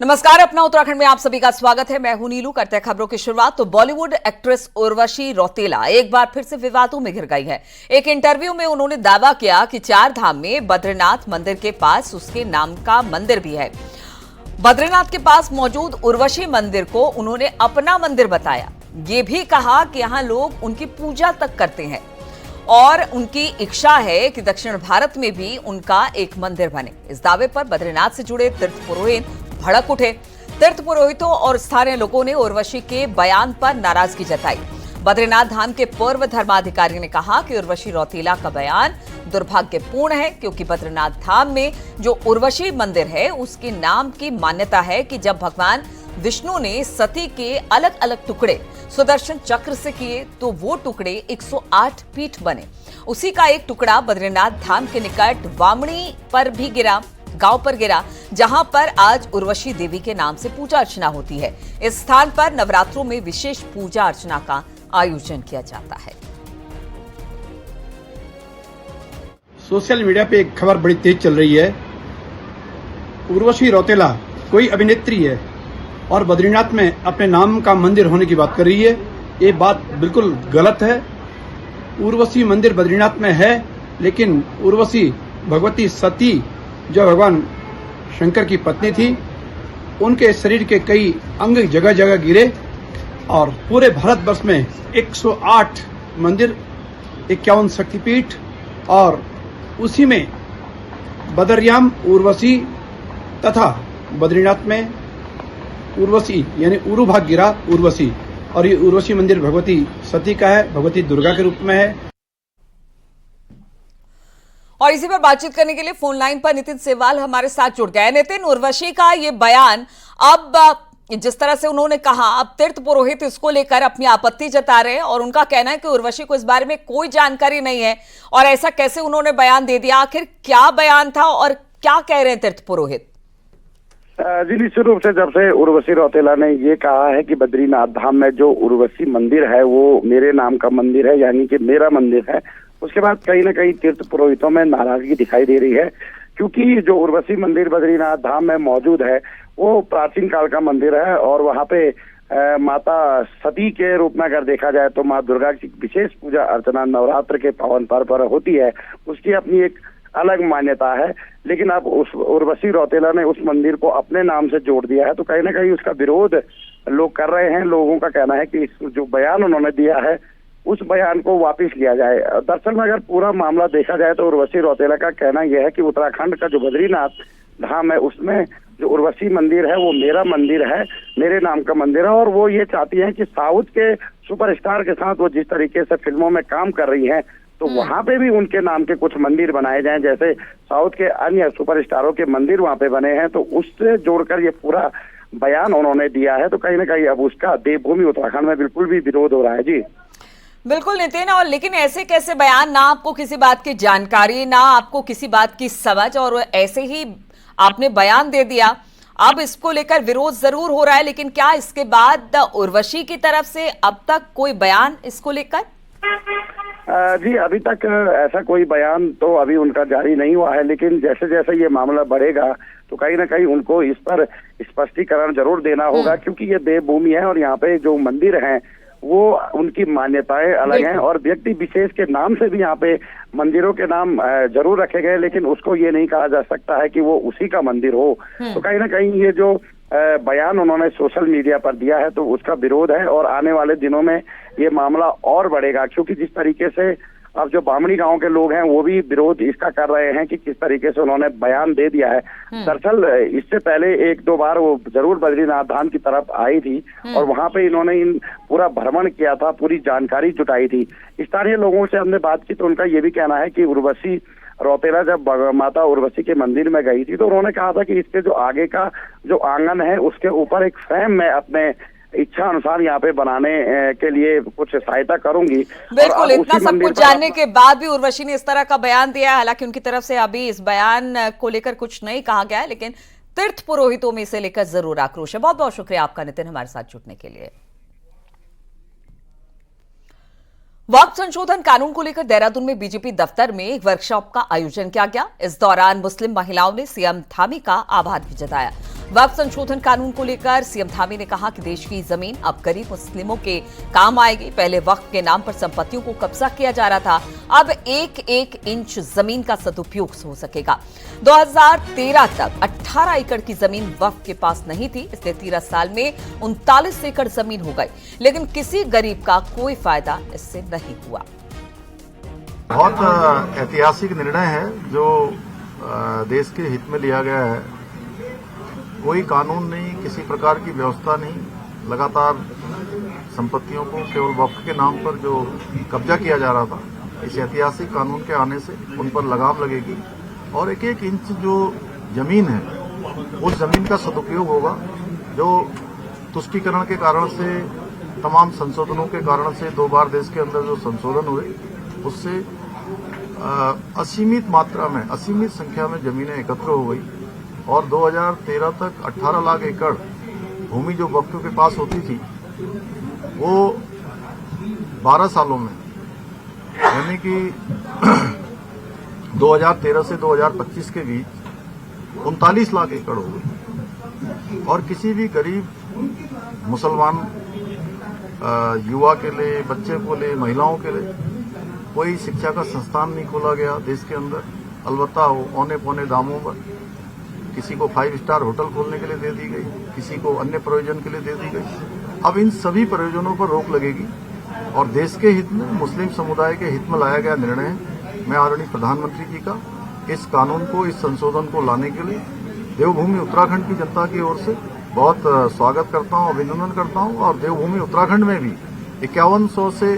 नमस्कार, अपना उत्तराखंड में आप सभी का स्वागत है। मैं हूं नीलू। करते हैं खबरों की शुरुआत। तो बॉलीवुड एक्ट्रेस उर्वशी रौतेला एक बार फिर से विवादों में घिर गई है। एक इंटरव्यू में उन्होंने दावा किया कि चार धाम में बद्रीनाथ मंदिर के पास उसके नाम का मंदिर भी है। बद्रीनाथ के पास मौजूद उर्वशी मंदिर को उन्होंने अपना मंदिर बताया। ये भी कहा कि यहाँ लोग उनकी पूजा तक करते हैं और उनकी इच्छा है कि दक्षिण भारत में भी उनका एक मंदिर बने। इस दावे पर बद्रीनाथ से जुड़े तीर्थ पुरोहित भड़क उठे। तीर्थ पुरोहितों और स्थानीय लोगों ने उर्वशी के बयान पर नाराजगी जताई। बद्रीनाथ धाम के पूर्व धर्माधिकारी ने कहा कि उर्वशी रौतेला का बयान दुर्भाग्यपूर्ण है, क्योंकि बद्रीनाथ धाम में जो उर्वशी मंदिर है उसके नाम की मान्यता है कि जब भगवान विष्णु ने सती के अलग अलग टुकड़े सुदर्शन चक्र से किए तो वो टुकड़े 108 पीठ बने। उसी का एक टुकड़ा बद्रीनाथ धाम के निकट वामणी पर भी गिरा, गांव पर गिरा, जहां पर आज उर्वशी देवी के नाम से पूजा अर्चना होती है। इस स्थान पर नवरात्रों में विशेष पूजा अर्चना का आयोजन किया जाता है। सोशल मीडिया पे एक खबर बड़ी तेज चल रही है। उर्वशी रौतेला कोई अभिनेत्री है और बद्रीनाथ में अपने नाम का मंदिर होने की बात कर रही है। ये बात बिल्कुल गलत है। उर्वशी मंदिर बद्रीनाथ में है, लेकिन उर्वशी भगवती सती जो भगवान शंकर की पत्नी थी, उनके शरीर के कई अंग जगह जगह गिरे और पूरे भारतवर्ष में 108 मंदिर, 51 शक्तिपीठ और उसी में बदरयाम उर्वशी तथा बद्रीनाथ में उर्वशी यानी उरु भाग गिरा उर्वशी। और ये उर्वशी मंदिर भगवती सती का है, भगवती दुर्गा के रूप में है। और इसी पर बातचीत करने के लिए फोन लाइन पर नितिन सेवाल हमारे साथ जुड़ गए। नितिन, उर्वशी का ये बयान, अब जिस तरह से उन्होंने कहा, अब तीर्थ पुरोहित इसको लेकर अपनी आपत्ति जता रहे हैं और उनका कहना है कि उर्वशी को इस बारे में कोई जानकारी नहीं है और ऐसा कैसे उन्होंने बयान दे दिया। आखिर क्या बयान था और क्या कह रहे हैं तीर्थ पुरोहित? जी, निश्चित रूप से जब से उर्वशी रौतेला ने ये कहा है कि बद्रीनाथ धाम में जो उर्वशी मंदिर है वो मेरे नाम का मंदिर है, यानी कि मेरा मंदिर है, उसके बाद कहीं ना कहीं तीर्थ पुरोहितों में नाराजगी दिखाई दे रही है। क्योंकि जो उर्वशी मंदिर बद्रीनाथ धाम में मौजूद है वो प्राचीन काल का मंदिर है और वहाँ पे माता सती के रूप में अगर देखा जाए तो माँ दुर्गा की विशेष पूजा अर्चना नवरात्र के पावन पर्व पर होती है। उसकी अपनी एक अलग मान्यता है, लेकिन अब उस उर्वशी रौतेला ने उस मंदिर को अपने नाम से जोड़ दिया है, तो कहीं ना कहीं उसका विरोध लोग कर रहे हैं। लोगों का कहना है कि इस जो बयान उन्होंने दिया है उस बयान को वापस लिया जाए। दरअसल में अगर पूरा मामला देखा जाए तो उर्वशी रौतेला का कहना यह है कि उत्तराखंड का जो बद्रीनाथ धाम है उसमें जो उर्वशी मंदिर है वो मेरा मंदिर है, मेरे नाम का मंदिर है। और वो ये चाहती हैं कि साउथ के सुपरस्टार के साथ वो जिस तरीके से फिल्मों में काम कर रही हैं तो वहाँ पे भी उनके नाम के कुछ मंदिर बनाए जाएं, जैसे साउथ के अन्य सुपरस्टारों के मंदिर वहाँ पे बने हैं। तो उससे जोड़कर ये पूरा बयान उन्होंने दिया है। तो कहीं ना कहीं अब उसका देवभूमि उत्तराखंड में बिल्कुल भी विरोध हो रहा है। जी बिल्कुल नितिन, और लेकिन ऐसे कैसे बयान, ना आपको किसी बात की जानकारी, ना आपको किसी बात की समझ, और ऐसे ही आपने बयान दे दिया। अब इसको लेकर विरोध जरूर हो रहा है, लेकिन क्या इसके बाद उर्वशी की तरफ से अब तक कोई बयान इसको लेकर? जी, अभी तक ऐसा कोई बयान तो अभी उनका जारी नहीं हुआ है, लेकिन जैसे जैसे ये मामला बढ़ेगा तो कहीं ना कहीं उनको इस पर स्पष्टीकरण जरूर देना होगा, क्योंकि ये देवभूमि है और यहाँ पे जो मंदिर हैं वो उनकी मान्यताएं अलग हैं और व्यक्ति विशेष के नाम से भी यहाँ पे मंदिरों के नाम जरूर रखे गए, लेकिन उसको ये नहीं कहा जा सकता है कि वो उसी का मंदिर हो। तो कहीं ना कहीं ये जो बयान उन्होंने सोशल मीडिया पर दिया है तो उसका विरोध है और आने वाले दिनों में ये मामला और बढ़ेगा, क्योंकि जिस तरीके से अब जो बामणी गांव के लोग हैं वो भी विरोध इसका कर रहे हैं कि किस तरीके से उन्होंने बयान दे दिया है। दरअसल इससे पहले एक दो बार वो जरूर बद्रीनाथ धाम की तरफ आई थी और वहां पे इन्होंने पूरा भ्रमण किया था, पूरी जानकारी जुटाई थी। स्थानीय लोगों से हमने बात की तो उनका ये भी कहना है कि उर्वशी रौतेला जब माता उर्वशी के मंदिर में गई थी तो उन्होंने कहा था कि इसके जो आगे का जो आंगन है उसके ऊपर एक फ्रेम में अपने इच्छा अनुसार यहाँ पे बनाने के लिए कुछ सहायता करूंगी। बिल्कुल, इतना सब कुछ जानने के बाद भी उर्वशी ने इस तरह का बयान दिया है। हालांकि उनकी तरफ से अभी इस बयान को लेकर कुछ नहीं कहा गया है, लेकिन तीर्थ पुरोहितों में इसे लेकर जरूर आक्रोश है। बहुत बहुत शुक्रिया आपका नितिन, हमारे साथ जुड़ने के लिए। वक्फ संशोधन कानून को लेकर देहरादून में बीजेपी दफ्तर में एक वर्कशॉप का आयोजन किया गया। इस दौरान मुस्लिम महिलाओं ने सीएम धामी का आभार भी जताया। वक्फ संशोधन कानून को लेकर सीएम धामी ने कहा कि देश की जमीन अब गरीब मुस्लिमों के काम आएगी। पहले वक्फ के नाम पर संपत्तियों को कब्जा किया जा रहा था, अब एक एक इंच जमीन का सदुपयोग हो सकेगा। 2013 तक 18 एकड़ की जमीन वक्फ के पास नहीं थी, इसलिए 13 साल में 39 एकड़ जमीन हो गई, लेकिन किसी गरीब का कोई फायदा इससे नहीं हुआ। बहुत ऐतिहासिक निर्णय है जो देश के हित में लिया गया है। कोई कानून नहीं, किसी प्रकार की व्यवस्था नहीं, लगातार संपत्तियों को केवल वक्फ के नाम पर जो कब्जा किया जा रहा था, इस ऐतिहासिक कानून के आने से उन पर लगाम लगेगी और एक एक इंच जो जमीन है उस जमीन का सदुपयोग होगा। जो तुष्टीकरण के कारण से, तमाम संशोधनों के कारण से 2 बार देश के अंदर जो संशोधन हुए उससे असीमित मात्रा में, असीमित संख्या में जमीनें एकत्र हो गई और 2013 तक 18 लाख एकड़ भूमि जो वक्फ के पास होती थी वो 12 सालों में, यानी कि 2013 से 2025 के बीच 39 लाख एकड़ हो गई। और किसी भी गरीब मुसलमान युवा के लिए, बच्चे को लिए, महिलाओं के लिए कोई शिक्षा का संस्थान नहीं खोला गया देश के अंदर। अलबत्ता औने पौने दामों पर किसी को 5 स्टार होटल खोलने के लिए दे दी गई, किसी को अन्य प्रयोजन के लिए दे दी गई। अब इन सभी प्रयोजनों पर रोक लगेगी और देश के हित में, मुस्लिम समुदाय के हित में लाया गया निर्णय है। मैं आदरणीय प्रधानमंत्री जी का इस कानून को, इस संशोधन को लाने के लिए देवभूमि उत्तराखंड की जनता की ओर से बहुत स्वागत करता हूं, अभिनंदन करता हूं। और देवभूमि उत्तराखंड में भी 5100 से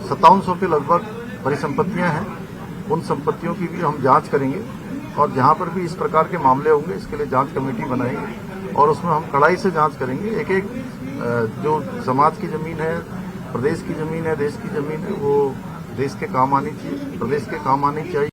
5700 के लगभग परिसंपत्तियां हैं, उन संपत्तियों की भी हम जांच करेंगे और जहां पर भी इस प्रकार के मामले होंगे इसके लिए जांच कमेटी बनाएंगे और उसमें हम कड़ाई से जांच करेंगे। एक एक जो समाज की जमीन है, प्रदेश की जमीन है, देश की जमीन है, वो देश के काम आनी चाहिए, प्रदेश के काम आनी चाहिए।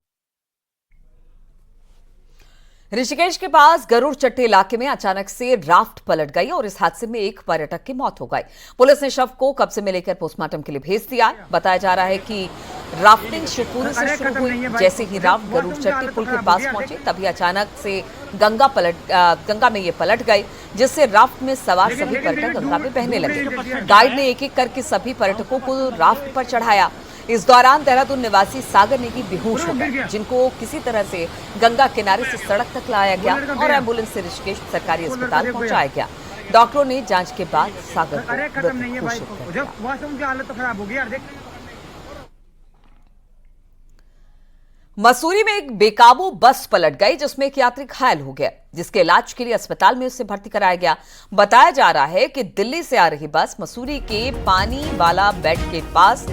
ऋषिकेश के पास गरुड़ चट्टी इलाके में अचानक से राफ्ट पलट गई और इस हादसे में एक पर्यटक की मौत हो गई। पुलिस ने शव को कब्जे में लेकर पोस्टमार्टम के लिए भेज दिया। बताया जा रहा है कि राफ्टिंग शिवपुरी से शुरू हुई। जैसे ही राफ्ट गरुड़ चट्टी पुल के पास पहुंचे तभी अचानक से गंगा में ये पलट गई, जिससे राफ्ट में सवार सभी पर्यटक गंगा में बहने लगे। गाइड ने एक एक करके सभी पर्यटकों को राफ्ट पर चढ़ाया। इस दौरान देहरादून निवासी सागर नेगी बेहोश हो गए, जिनको किसी तरह से गंगा किनारे से सड़क तक लाया गया और एम्बुलेंस से ऋषिकेश सरकारी अस्पताल पहुंचाया गया। डॉक्टरों ने जांच के बाद सागर को मृत घोषित कर दिया। मसूरी में एक बेकाबू बस पलट गई, जिसमें एक यात्री घायल हो गया, जिसके इलाज के लिए अस्पताल में उसे भर्ती कराया गया। बताया जा रहा है कि दिल्ली से आ रही बस मसूरी के पानी वाला बेड के पास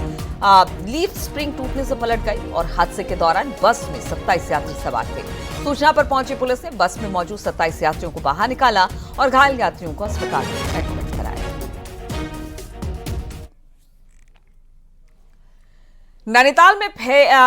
लीफ स्प्रिंग टूटने से पलट गई और हादसे के दौरान बस में 27 यात्री सवार थे। सूचना पर पहुंची पुलिस ने बस में मौजूद 27 यात्रियों को बाहर निकाला और घायल यात्रियों को अस्पताल में एडमिट कराया। नैनीताल में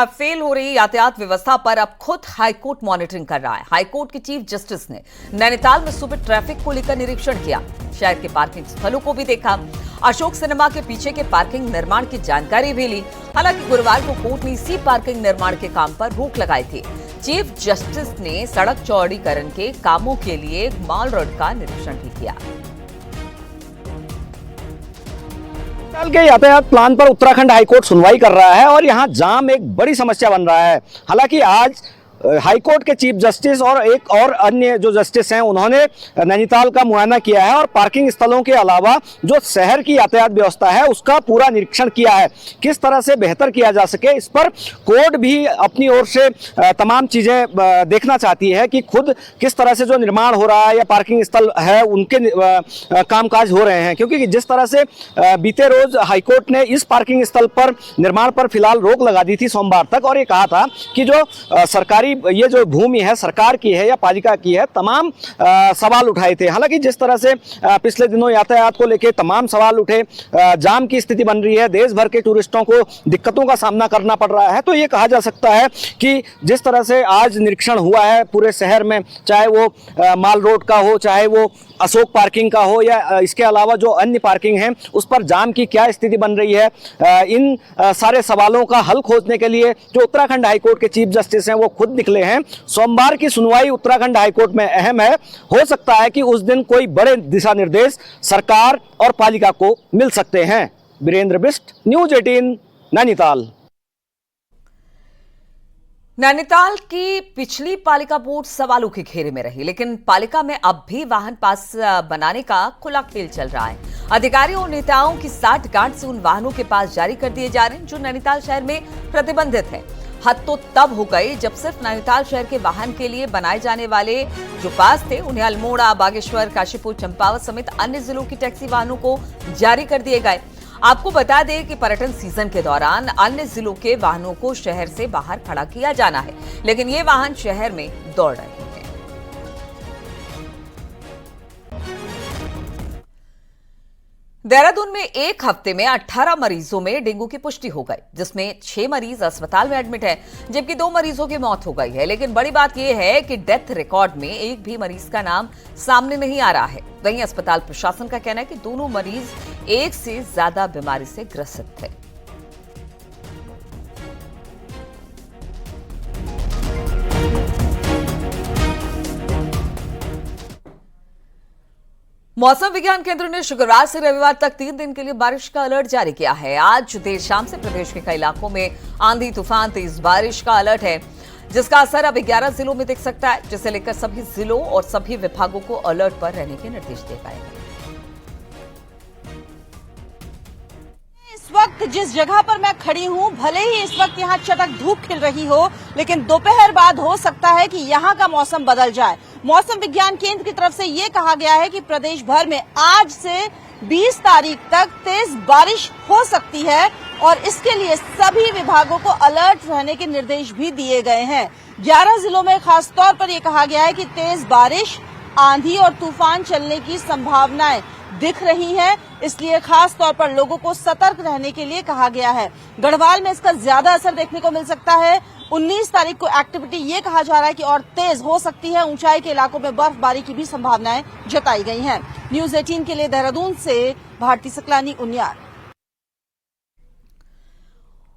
फेल हो रही यातायात व्यवस्था पर अब खुद हाईकोर्ट मॉनिटरिंग कर रहा है। हाईकोर्ट के चीफ जस्टिस ने नैनीताल में सुबह ट्रैफिक को लेकर निरीक्षण किया, शहर के पार्किंग स्थलों को भी देखा, अशोक सिनेमा के पीछे के पार्किंग निर्माण की जानकारी भी ली। हालांकि गुरुवार को कोर्ट ने इसी पार्किंग निर्माण के काम पर रोक लगाई थी। चीफ जस्टिस ने सड़क चौड़ीकरण के कामों के लिए माल रोड का निरीक्षण भी किया। नैनीताल के यातायात प्लान पर उत्तराखंड हाईकोर्ट सुनवाई कर रहा है और यहां जाम एक बड़ी समस्या बन रहा है। हालांकि आज हाईकोर्ट के चीफ जस्टिस और एक और अन्य जो जस्टिस हैं उन्होंने नैनीताल का मुआयना किया है और पार्किंग स्थलों के अलावा जो शहर की यातायात व्यवस्था है उसका पूरा निरीक्षण किया है, किस तरह से बेहतर किया जा सके। इस पर कोर्ट भी अपनी ओर से तमाम चीज़ें देखना चाहती है कि खुद किस तरह से जो निर्माण हो रहा है या पार्किंग स्थल है उनके कामकाज हो रहे हैं, क्योंकि जिस तरह से बीते रोज हाईकोर्ट ने इस पार्किंग स्थल पर निर्माण पर फिलहाल रोक लगा दी थी सोमवार तक और ये कहा था कि जो सरकारी ये जो भूमि है सरकार की है या पालिका की है, तमाम सवाल उठाए थे। हालांकि जिस तरह से पिछले दिनों यातायात को लेकर तमाम सवाल उठे, जाम की स्थिति बन रही है, देश भर के टूरिस्टों को दिक्कतों का सामना करना पड़ रहा है, तो ये कहा जा सकता है कि जिस तरह से आज निरीक्षण हुआ है पूरे शहर में, चाहे वो माल रोड का हो, चाहे वो अशोक पार्किंग का हो या इसके अलावा जो अन्य पार्किंग है उस पर जाम की क्या स्थिति बन रही है, इन सारे सवालों का हल खोजने के लिए जो उत्तराखंड हाईकोर्ट के चीफ जस्टिस हैं वो खुद निकले हैं। सोमवार की सुनवाई उत्तराखंड हाईकोर्ट में अहम है। हो सकता है कि उस दिन कोई बड़े दिशा निर्देश सरकार और पालिका को मिल सकते हैं। वीरेंद्र बिष्ट, न्यूज 18, नैनीताल। नैनीताल की पिछली पालिका बोर्ड सवालों के घेरे में रही, लेकिन पालिका में अब भी वाहन पास बनाने का खुला खेल चल रहा है। अधिकारियों और नेताओं की साठगांठ से उन वाहनों के पास जारी कर दिए जा रहे हैं जो नैनीताल शहर में प्रतिबंधित है। हद तो तब हो गई जब सिर्फ नैनीताल शहर के वाहन के लिए बनाए जाने वाले जो पास थे उन्हें अल्मोड़ा, बागेश्वर, काशीपुर, चंपावत समेत अन्य जिलों की टैक्सी वाहनों को जारी कर दिए गए। आपको बता दें कि पर्यटन सीजन के दौरान अन्य जिलों के वाहनों को शहर से बाहर खड़ा किया जाना है, लेकिन ये वाहन शहर में दौड़ रहे हैं। देहरादून में एक हफ्ते में 18 मरीजों में डेंगू की पुष्टि हो गई, जिसमें 6 मरीज अस्पताल में एडमिट हैं, जबकि 2 मरीजों की मौत हो गई है। लेकिन बड़ी बात यह है कि डेथ रिकॉर्ड में एक भी मरीज का नाम सामने नहीं आ रहा है। वहीं अस्पताल प्रशासन का कहना है कि दोनों मरीज एक से ज्यादा बीमारी से ग्रसित थे। मौसम विज्ञान केंद्र ने शुक्रवार से रविवार तक 3 दिन के लिए बारिश का अलर्ट जारी किया है। आज देर शाम से प्रदेश के कई इलाकों में आंधी, तूफान, तेज बारिश का अलर्ट है, जिसका असर अब 11 जिलों में दिख सकता है, जिसे लेकर सभी जिलों और सभी विभागों को अलर्ट पर रहने के निर्देश दिए गए हैं। इस वक्त जिस जगह पर मैं खड़ी हूँ, भले ही इस वक्त यहाँ चटक धूप खिल रही हो, लेकिन दोपहर बाद हो सकता है कि यहाँ का मौसम बदल जाए। मौसम विज्ञान केंद्र की तरफ से ये कहा गया है कि प्रदेश भर में आज से 20 तारीख तक तेज बारिश हो सकती है और इसके लिए सभी विभागों को अलर्ट रहने के निर्देश भी दिए गए हैं। 11 जिलों में खास तौर पर यह कहा गया है कि तेज बारिश, आंधी और तूफान चलने की संभावनाएं दिख रही हैं, इसलिए खास तौर पर लोगों को सतर्क रहने के लिए कहा गया है। गढ़वाल में इसका ज्यादा असर देखने को मिल सकता है। 19 तारीख को एक्टिविटी ये कहा जा रहा है कि और तेज हो सकती है। ऊंचाई के इलाकों में बर्फबारी की भी संभावनाएं जताई गई हैं। न्यूज 18 के लिए देहरादून से भारती सकलानी, उनियार।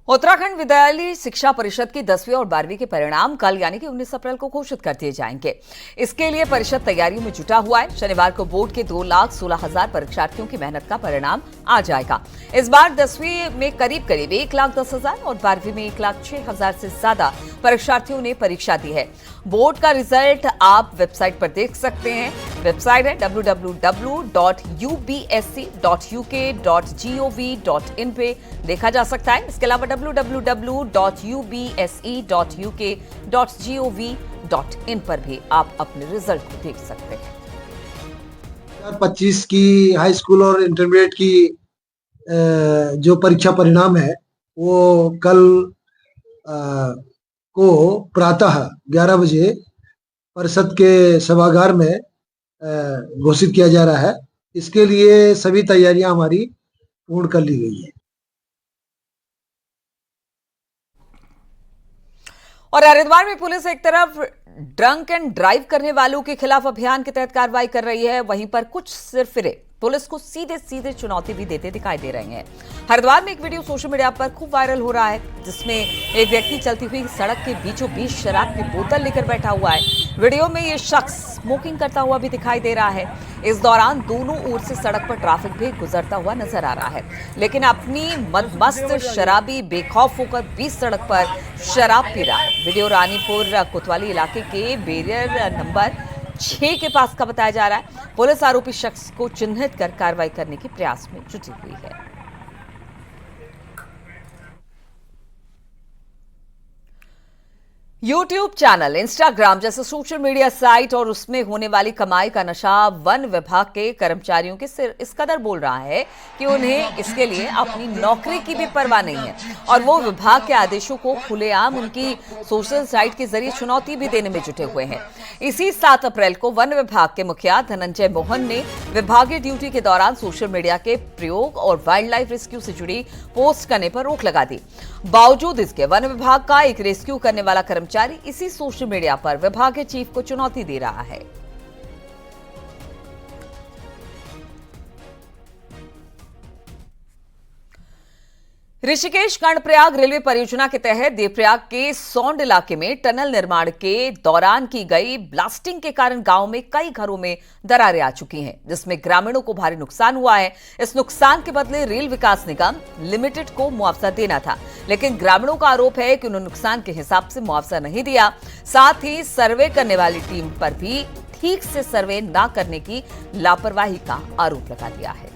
उत्तराखंड विद्यालय शिक्षा परिषद की 10वीं और 12वीं के परिणाम कल यानी कि 19 अप्रैल को घोषित कर दिए जाएंगे। इसके लिए परिषद तैयारियों में जुटा हुआ है। शनिवार को बोर्ड के 2,16,000 परीक्षार्थियों की मेहनत का परिणाम आ जाएगा। इस बार 10वीं में करीब 1,10,000 और 12वीं में 1,06,000 से ज्यादा परीक्षार्थियों ने परीक्षा दी है। बोर्ड का रिजल्ट आप वेबसाइट पर देख सकते हैं। वेबसाइट है www.ubsc.uk.gov.in पे देखा जा सकता है। इसके अलावा www.ubse.uk.gov.in पर भी आप अपने रिजल्ट को देख सकते हैं। 2025 की हाई स्कूल और इंटरमीडिएट की जो परीक्षा परिणाम है वो कल को प्रातः 11 बजे परिषद के सभागार में घोषित किया जा रहा है। इसके लिए सभी तैयारियां हमारी पूर्ण कर ली गई है। और हरिद्वार में पुलिस एक तरफ ड्रंक एंड ड्राइव करने वालों के खिलाफ अभियान के तहत कार्रवाई कर रही है, वहीं पर कुछ सिरफिरे पुलिस को सीधे सीधे चुनौती भी देते दिखाई दे रहे हैं। हरिद्वार में एक वीडियो सोशल मीडिया पर खूब वायरल हो रहा है, जिसमें एक व्यक्ति चलती हुई सड़क के बीचों बीच शराब की बोतल लेकर बैठा हुआ है। वीडियो में ये शख्स स्मोकिंग करता हुआ भी दिखाई दे रहा है। इस दौरान दोनों ओर से सड़क पर ट्रैफिक भी गुजरता हुआ नजर आ रहा है, लेकिन अपनी मदमस्त शराबी बेखौफ होकर बीच सड़क पर शराब पी रहा है। वीडियो रानीपुर कोतवाली इलाके के बैरियर नंबर 6 के पास का बताया जा रहा है। पुलिस आरोपी शख्स को चिन्हित कर कार्रवाई करने के प्रयास में जुटी हुई है। YouTube चैनल, इंस्टाग्राम जैसे सोशल मीडिया साइट और उसमें होने वाली कमाई का नशा वन विभाग के कर्मचारियों के सिर इस कदर बोल रहा है कि उन्हें इसके लिए अपनी नौकरी की भी परवाह नहीं है और वो विभाग के आदेशों को खुलेआम उनकी सोशल साइट के जरिए चुनौती भी देने में जुटे हुए हैं। इसी 7 अप्रैल को वन विभाग के मुखिया धनंजय मोहन ने विभागीय ड्यूटी के दौरान सोशल मीडिया के प्रयोग और वाइल्ड लाइफ रेस्क्यू से जुड़ी पोस्ट करने पर रोक लगा दी। बावजूद इसके वन विभाग का एक रेस्क्यू करने वाला कर्मचारी इसी सोशल मीडिया पर विभाग के चीफ को चुनौती दे रहा है। ऋषिकेश कर्णप्रयाग रेलवे परियोजना के तहत देवप्रयाग के सौंड इलाके में टनल निर्माण के दौरान की गई ब्लास्टिंग के कारण गांव में कई घरों में दरारें आ चुकी हैं, जिसमें ग्रामीणों को भारी नुकसान हुआ है। इस नुकसान के बदले रेल विकास निगम लिमिटेड को मुआवजा देना था, लेकिन ग्रामीणों का आरोप है कि उन्होंने नुकसान के हिसाब से मुआवजा नहीं दिया। साथ ही सर्वे करने वाली टीम पर भी ठीक से सर्वे न करने की लापरवाही का आरोप लगा दिया है।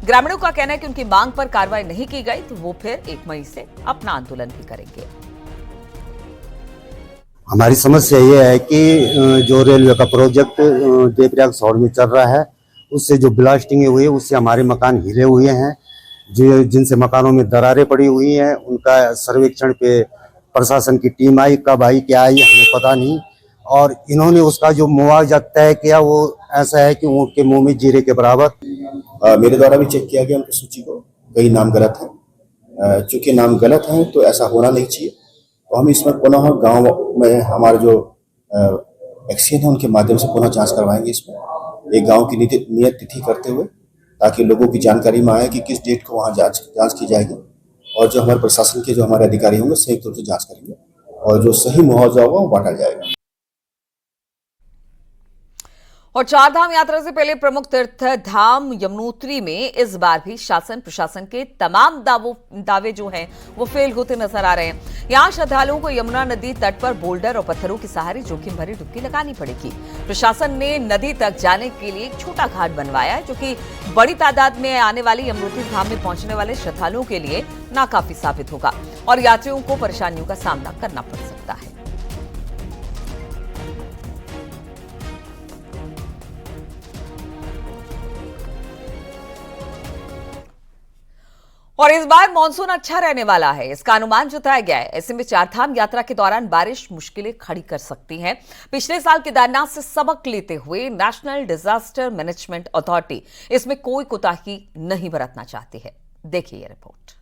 ग्रामीणों का कहना है कि उनकी मांग पर कार्रवाई नहीं की गई तो वो फिर 1 मई से अपना आंदोलन भी करेंगे। हमारी समस्या ये है कि जो रेलवे का प्रोजेक्ट देवप्रयाग शहर में चल रहा है, उससे जो ब्लास्टिंग हुई है उससे हमारे मकान हिले हुए हैं, जो जिनसे मकानों में दरारें पड़ी हुई हैं। उनका सर्वेक्षण पे प्रशासन की टीम आई, कब आई क्या आई हमें पता नहीं, और इन्होंने उसका जो मुआवजा तय किया वो ऐसा है कि ऊँट के मुंह में जीरे के बराबर। मेरे द्वारा भी चेक किया गया उनकी सूची को, कई नाम गलत हैं। चूंकि नाम गलत हैं तो ऐसा होना नहीं चाहिए, तो हम इसमें पुनः गांव में हमारे जो एक्सीएन है उनके माध्यम से पुनः जांच करवाएंगे इसमें, एक गांव की नियत तिथि करते हुए, ताकि लोगों की जानकारी में आए कि किस डेट को वहाँ जांच की जाएगी, और जो हमारे प्रशासन के जो हमारे अधिकारी होंगे संयुक्त रूप से जाँच करेंगे और जो सही मुआवजा होगा वो बांटा जाएगा। और चारधाम यात्रा से पहले प्रमुख तीर्थ धाम यमुनोत्री में इस बार भी शासन प्रशासन के तमाम दावे जो हैं वो फेल होते नजर आ रहे हैं। यहां श्रद्धालुओं को यमुना नदी तट पर बोल्डर और पत्थरों के सहारे जोखिम भरी डुबकी लगानी पड़ेगी। प्रशासन ने नदी तक जाने के लिए एक छोटा घाट बनवाया है, जो कि बड़ी तादाद में आने वाले यमुनोत्री धाम में पहुंचने वाले श्रद्धालुओं के लिए नाकाफी साबित होगा और यात्रियों को परेशानियों का सामना करना पड़ सकता है। और इस बार मानसून अच्छा रहने वाला है, इसका अनुमान जताया गया है। ऐसे में चारधाम यात्रा के दौरान बारिश मुश्किलें खड़ी कर सकती है। पिछले साल केदारनाथ से सबक लेते हुए नेशनल डिजास्टर मैनेजमेंट अथॉरिटी इसमें कोई कोताही नहीं बरतना चाहती है। देखिए ये रिपोर्ट।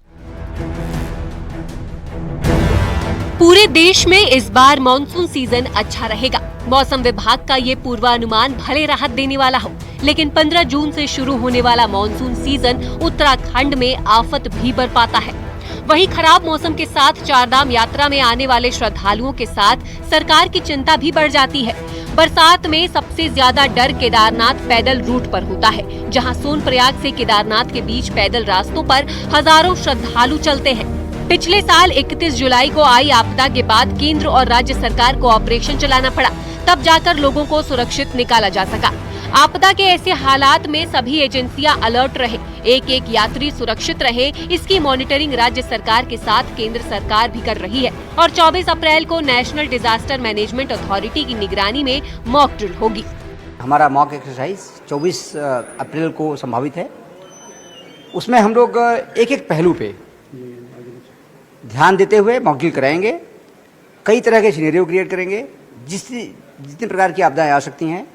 पूरे देश में इस बार मानसून सीजन अच्छा रहेगा। मौसम विभाग का ये पूर्वानुमान भले राहत देने वाला हो, लेकिन 15 जून से शुरू होने वाला मानसून सीजन उत्तराखंड में आफत भी बरपाता है। वहीं खराब मौसम के साथ चारधाम यात्रा में आने वाले श्रद्धालुओं के साथ सरकार की चिंता भी बढ़ जाती है। बरसात में सबसे ज्यादा डर केदारनाथ पैदल रूट पर होता है, जहां सोनप्रयाग से केदारनाथ के बीच पैदल रास्तों पर हजारों श्रद्धालु चलते हैं। पिछले साल 31 जुलाई को आई आपदा के बाद केंद्र और राज्य सरकार को ऑपरेशन चलाना पड़ा, तब जाकर लोगों को सुरक्षित निकाला जा सका। आपदा के ऐसे हालात में सभी एजेंसियां अलर्ट रहे, एक एक यात्री सुरक्षित रहे, इसकी मॉनिटरिंग राज्य सरकार के साथ केंद्र सरकार भी कर रही है। और 24 अप्रैल को नेशनल डिजास्टर मैनेजमेंट अथॉरिटी की निगरानी में मॉक ड्रिल होगी। हमारा मॉक एक्सरसाइज 24 अप्रैल को संभावित है। उसमें हम लोग एक एक पहलू पे ध्यान देते हुए मॉक ड्रिल कराएंगे, कई तरह के सिनेरियो क्रिएट करेंगे। जितने प्रकार की आपदाएं आ सकती हैं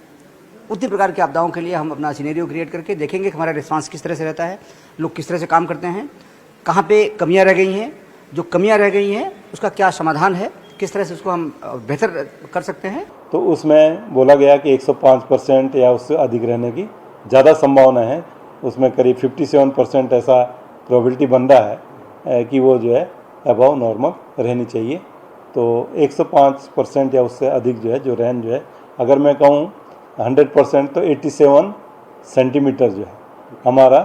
उतनी प्रकार की आपदाओं के लिए हम अपना सिनेरियो क्रिएट करके देखेंगे कि हमारा रिस्पांस किस तरह से रहता है, लोग किस तरह से काम करते हैं, कहाँ पे कमियां रह गई हैं, जो कमियां रह गई हैं उसका क्या समाधान है, किस तरह से उसको हम बेहतर कर सकते हैं। तो उसमें बोला गया कि 105% या उससे अधिक रहने की ज़्यादा संभावना है। उसमें करीब 57% ऐसा प्रोबेबिलिटी बन रहा है कि वो जो है अबव नॉर्मल रहनी चाहिए। तो 105% या उससे अधिक जो है जो रेन जो है, अगर मैं कहूँ 100% तो 87 सेंटीमीटर जो है हमारा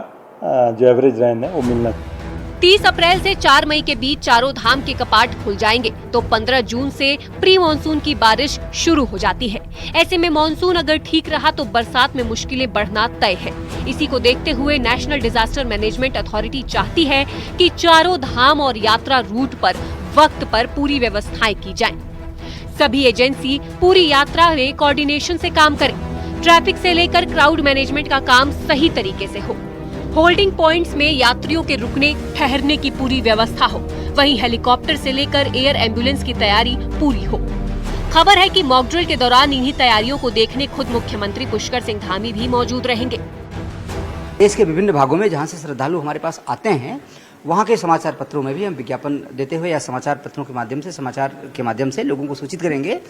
जो एवरेज रेन है वो मिलना चाहिए। 30 अप्रैल से 4 मई के बीच चारों धाम के कपाट खुल जाएंगे, तो 15 जून से प्री मानसून की बारिश शुरू हो जाती है। ऐसे में मानसून अगर ठीक रहा तो बरसात में मुश्किलें बढ़ना तय है। इसी को देखते हुए नेशनल डिजास्टर मैनेजमेंट अथॉरिटी चाहती है कि चारों धाम और यात्रा रूट पर वक्त पर पूरी व्यवस्थाएं की जाएं। सभी एजेंसी पूरी यात्रा में कोऑर्डिनेशन से काम करें। ट्रैफिक से लेकर क्राउड मैनेजमेंट का काम सही तरीके से हो। होल्डिंग पॉइंट्स में यात्रियों के रुकने ठहरने की पूरी व्यवस्था हो। वहीं हेलीकॉप्टर से लेकर एयर एम्बुलेंस की तैयारी पूरी हो। खबर है कि मॉक ड्रिल के दौरान इन्हीं तैयारियों को देखने खुद मुख्यमंत्री पुष्कर सिंह धामी भी मौजूद रहेंगे। देश के विभिन्न भागों में जहां से श्रद्धालु हमारे पास आते हैं, वहां के समाचार पत्रों में भी हम विज्ञापन देते हुए या समाचार पत्रों के माध्यम से, समाचार के माध्यम से लोगों को सूचित करेंगे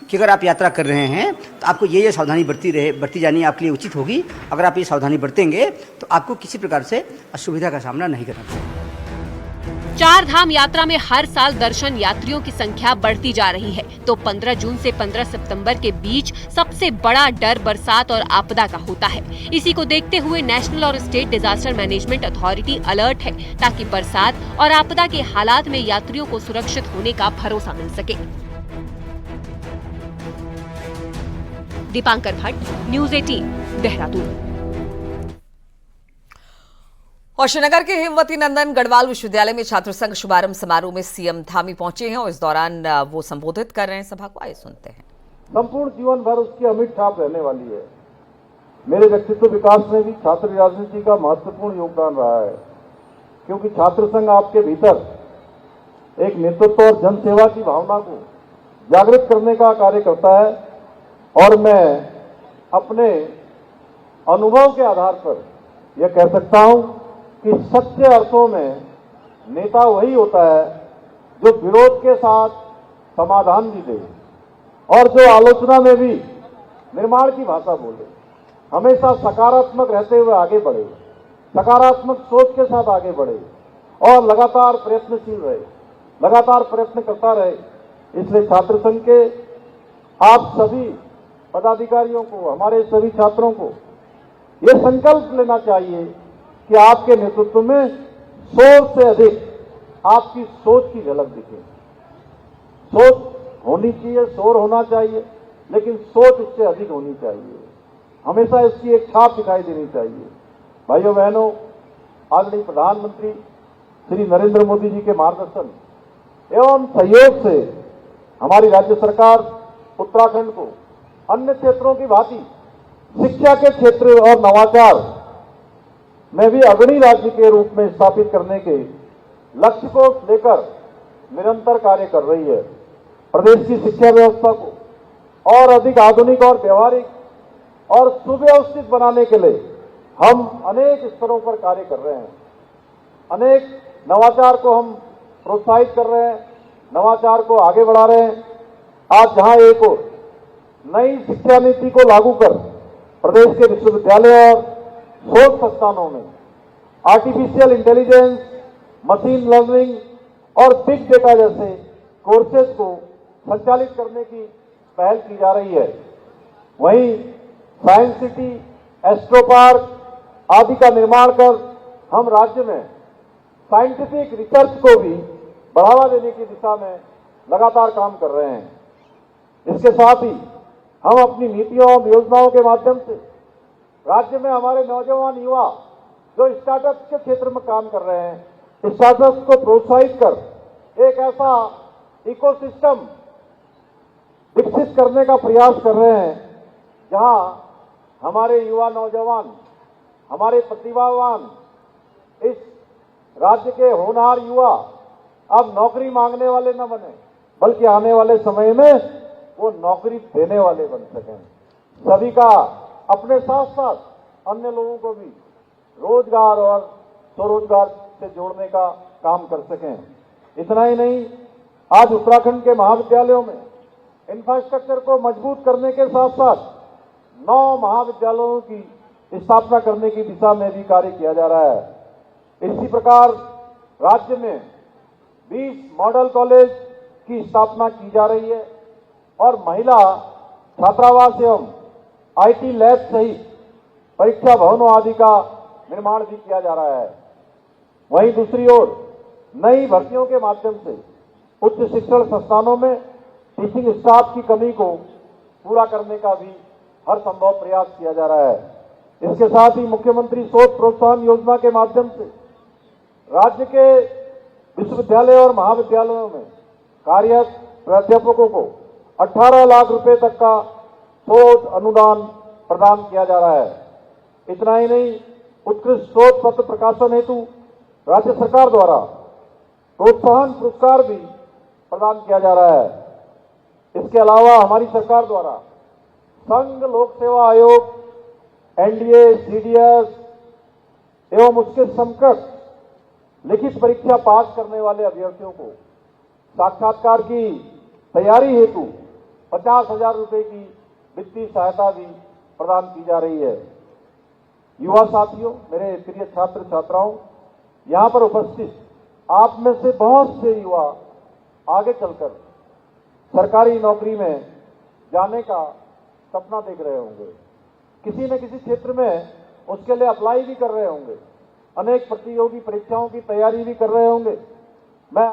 कि अगर आप यात्रा कर रहे हैं तो आपको ये सावधानी बरती जानी आपके लिए उचित होगी। अगर आप ये सावधानी बरतेंगे तो आपको किसी प्रकार से असुविधा का सामना नहीं करना पड़ेगा। चार धाम यात्रा में हर साल दर्शन यात्रियों की संख्या बढ़ती जा रही है, तो 15 जून से 15 सितंबर के बीच सबसे बड़ा डर बरसात और आपदा का होता है। इसी को देखते हुए नेशनल और state disaster management authority alert है, ताकि बरसात और आपदा के हालात में यात्रियों को सुरक्षित होने का भरोसा मिल सके। दीपांकर भट्ट, न्यूज़ 18, देहरादून। और श्रीनगर के हेमवती नंदन गढ़वाल विश्वविद्यालय में छात्र संघ शुभारंभ समारोह में सीएम धामी पहुंचे हैं और इस दौरान वो संबोधित कर रहे हैं सभा को। आइए सुनते हैं। संपूर्ण जीवन भर उसकी अमिट छाप रहने वाली है। मेरे व्यक्तित्व विकास में भी छात्र राजनीति का महत्वपूर्ण योगदान रहा है, क्योंकि छात्र संघ आपके भीतर एक नेतृत्व और जनसेवा की भावना को जागृत करने का कार्य करता है। और मैं अपने अनुभव के आधार पर यह कह सकता हूं कि सच्चे अर्थों में नेता वही होता है जो विरोध के साथ समाधान भी दे और जो आलोचना में भी निर्माण की भाषा बोले, हमेशा सकारात्मक रहते हुए आगे बढ़े, सकारात्मक सोच के साथ आगे बढ़े और लगातार प्रयत्नशील रहे, लगातार प्रयत्न करता रहे। इसलिए छात्र संघ के आप सभी पदाधिकारियों को, हमारे सभी छात्रों को ये संकल्प लेना चाहिए कि आपके नेतृत्व में शोर से अधिक आपकी सोच की झलक दिखे। सोच होनी चाहिए, शोर होना चाहिए, लेकिन सोच इससे अधिक होनी चाहिए। हमेशा इसकी एक छाप दिखाई देनी चाहिए। भाइयों बहनों, आदरणीय प्रधानमंत्री श्री नरेंद्र मोदी जी के मार्गदर्शन एवं सहयोग से हमारी राज्य सरकार उत्तराखंड को अन्य क्षेत्रों की भांति शिक्षा के क्षेत्र और नवाचार में भी अग्रणी राज्य के रूप में स्थापित करने के लक्ष्य को लेकर निरंतर कार्य कर रही है। प्रदेश की शिक्षा व्यवस्था को और अधिक आधुनिक और व्यवहारिक और सुव्यवस्थित बनाने के लिए हम अनेक स्तरों पर कार्य कर रहे हैं। अनेक नवाचार को हम प्रोत्साहित कर रहे हैं, नवाचार को आगे बढ़ा रहे हैं। आज जहां एक और नई शिक्षा नीति को लागू कर प्रदेश के विश्वविद्यालय और शोध संस्थानों में आर्टिफिशियल इंटेलिजेंस, मशीन लर्निंग और बिग डेटा जैसे कोर्सेज को संचालित करने की पहल की जा रही है, वहीं साइंस सिटी, एस्ट्रो पार्क आदि का निर्माण कर हम राज्य में साइंटिफिक रिसर्च को भी बढ़ावा देने की दिशा में लगातार काम कर रहे हैं। इसके साथ ही हम अपनी नीतियों और योजनाओं के माध्यम से राज्य में हमारे नौजवान युवा जो स्टार्टअप के क्षेत्र में काम कर रहे हैं, स्टार्टअप को प्रोत्साहित कर एक ऐसा इकोसिस्टम विकसित करने का प्रयास कर रहे हैं जहां हमारे युवा नौजवान, हमारे प्रतिभावान, इस राज्य के होनहार युवा अब नौकरी मांगने वाले न बने, बल्कि आने वाले समय में वो नौकरी देने वाले बन सकें। सभी का अपने साथ साथ अन्य लोगों को भी रोजगार और स्वरोजगार से जोड़ने का काम कर सकें। इतना ही नहीं, आज उत्तराखंड के महाविद्यालयों में इंफ्रास्ट्रक्चर को मजबूत करने के साथ साथ 9 महाविद्यालयों की स्थापना करने की दिशा में भी कार्य किया जा रहा है। इसी प्रकार राज्य में 20 मॉडल कॉलेज की स्थापना की जा रही है और महिला छात्रावास एवं आईटी लैब सहित परीक्षा भवनों आदि का निर्माण भी किया जा रहा है। वहीं दूसरी ओर नई भर्तियों के माध्यम से उच्च शिक्षण संस्थानों में टीचिंग स्टाफ की कमी को पूरा करने का भी हर संभव प्रयास किया जा रहा है। इसके साथ ही मुख्यमंत्री शोध प्रोत्साहन योजना के माध्यम से राज्य के विश्वविद्यालय और महाविद्यालयों में कार्यरत प्राध्यापकों को 18 लाख रुपए तक का शोध अनुदान प्रदान किया जा रहा है। इतना ही नहीं, उत्कृष्ट शोध पत्र प्रकाशन हेतु राज्य सरकार द्वारा प्रोत्साहन पुरस्कार भी प्रदान किया जा रहा है। इसके अलावा हमारी सरकार द्वारा संघ लोक सेवा आयोग, एनडीए, सीडीएस एवं उसके समकक्ष लिखित परीक्षा पास करने वाले अभ्यर्थियों को साक्षात्कार की तैयारी हेतु 50,000 रुपए की वित्तीय सहायता भी प्रदान की जा रही है। युवा साथियों, मेरे प्रिय छात्र छात्राओं, यहाँ पर उपस्थित आप में से बहुत से युवा आगे चलकर सरकारी नौकरी में जाने का सपना देख रहे होंगे, किसी न किसी क्षेत्र में उसके लिए अप्लाई भी कर रहे होंगे, अनेक प्रतियोगी परीक्षाओं की तैयारी भी कर रहे होंगे। मैं